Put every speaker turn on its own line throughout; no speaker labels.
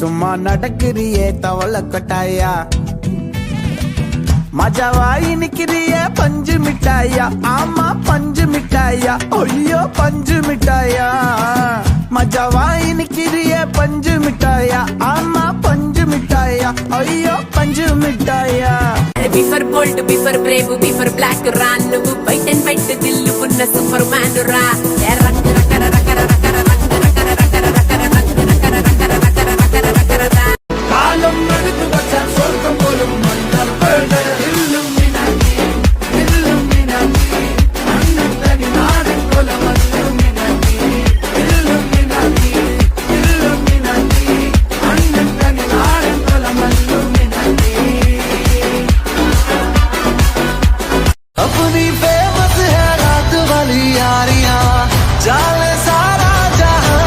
சும்மா நடக்கிறியே தவள கொட்டாயா மஜாவாயி நிக்கிறிய பஞ்சு மிட்டாயா ஆமா பஞ்சு மிட்டாயா ஐயோ பஞ்சு மிட்டாயா மஜாவாயி நிக்கிறிய பஞ்சு மிட்டாயா ஆமா பஞ்சு மிட்டாயா ஐயோ பஞ்சு மிட்டாயா
Be for bold, be for brave, be for black run నువ్వు వైట్ అండ్ వైట్ దిల్లు ఉన్న సూపర్ మ్యాన్ రా
కాలం నడుపు వచ్చా స్వర్గం పోലും మంటలు పడే अपनी फेमस है रात वाली यारियां जाले सारा जहां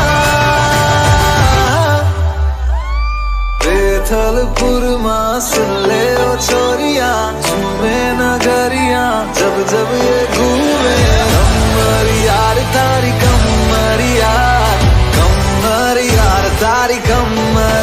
बेथलपुर मां सुन ले ओ छोरियां झूमे नगरियां जब जब ये घूमे कमर यार तारी कमर यार तारी कमर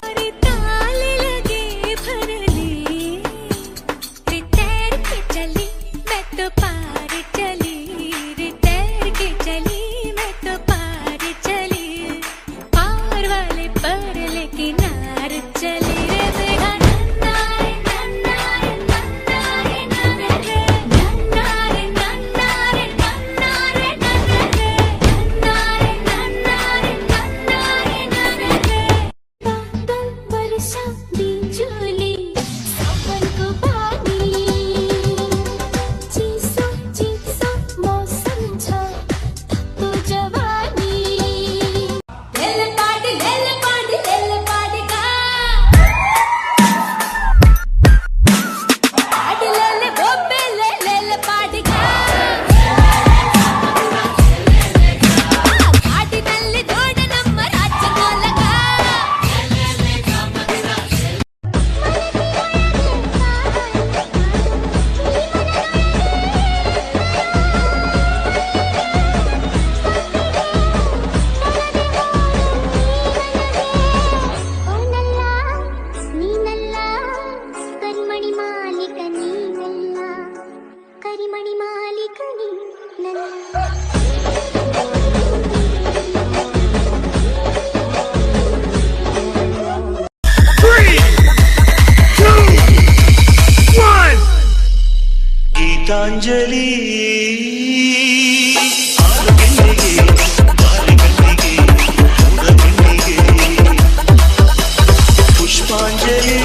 गीतांजलि पुष्पांजलि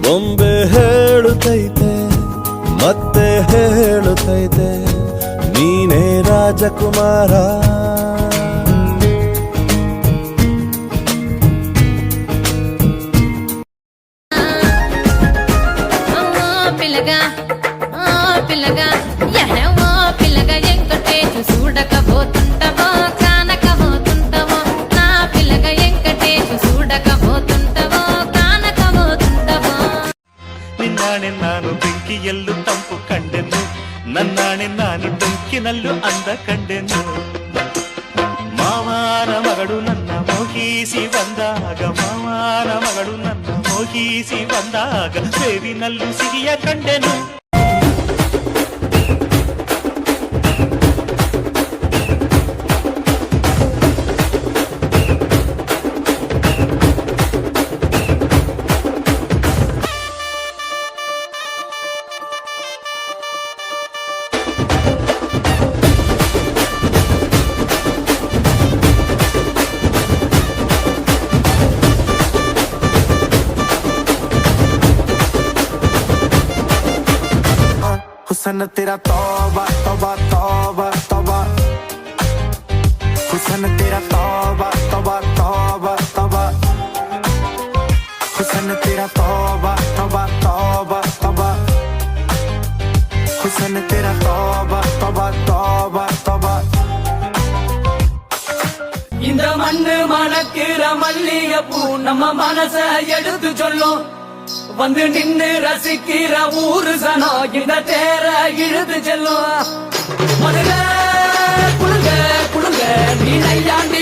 ಬೊಂಬೆ ಹೇಳುತ್ತೈತೆ ಮತ್ತೆ ಹೇಳುತ್ತೈತೆ ನೀನೇ ರಾಜಕುಮಾರ
పిల్లగా పిల్లగా పిల్లగా ఎంకటేశు చూడకపోతుంటావో కానకపోతుంటావో నా పిల్లగా ఎంకటేశు చూడకపోతుంటావో కానకపోతుంటావో
నిన్నానే ನಾನು
ಡುಂಕಿಯಲ್ಲೂ ತಂಪು ಕಂಡೆನು ನನ್ನಾಣೆ ನಾನು ಡುಂಕಿನಲ್ಲೂ ಅಂದ ಕಂಡೆನು ಮಾವನ ಮಗಳು ನನ್ನ ಮೋಹಿಸಿ ಬಂದಾಗ ಮಾವನ ಮಗಳು ನನ್ನ ಮೋಹಿಸಿ ಬಂದಾಗ ಬೇವಿನಲ್ಲೂ ಸಿಹಿಯ ಕಂಡೆನು
हुसन तेरा तौबा तौबा तौबा तौबा हुसन तेरा तौबा तौबा तौबा तौबा हुसन तेरा तौबा तौबा तौबा तौबा हुसन तेरा तौबा तौबा तौबा तौबा
இந்த மண்ணு மணக்கிற மல்லிகைப்பூ நம்ம மனச எடுத்து சொல்லும் வந்து நின்னு ரசிக்கிற ஊரு சனம் இந்த தேர இழுத்து செல்லும் மதுரை குடுங்க குடுங்க நீ நையாண்டி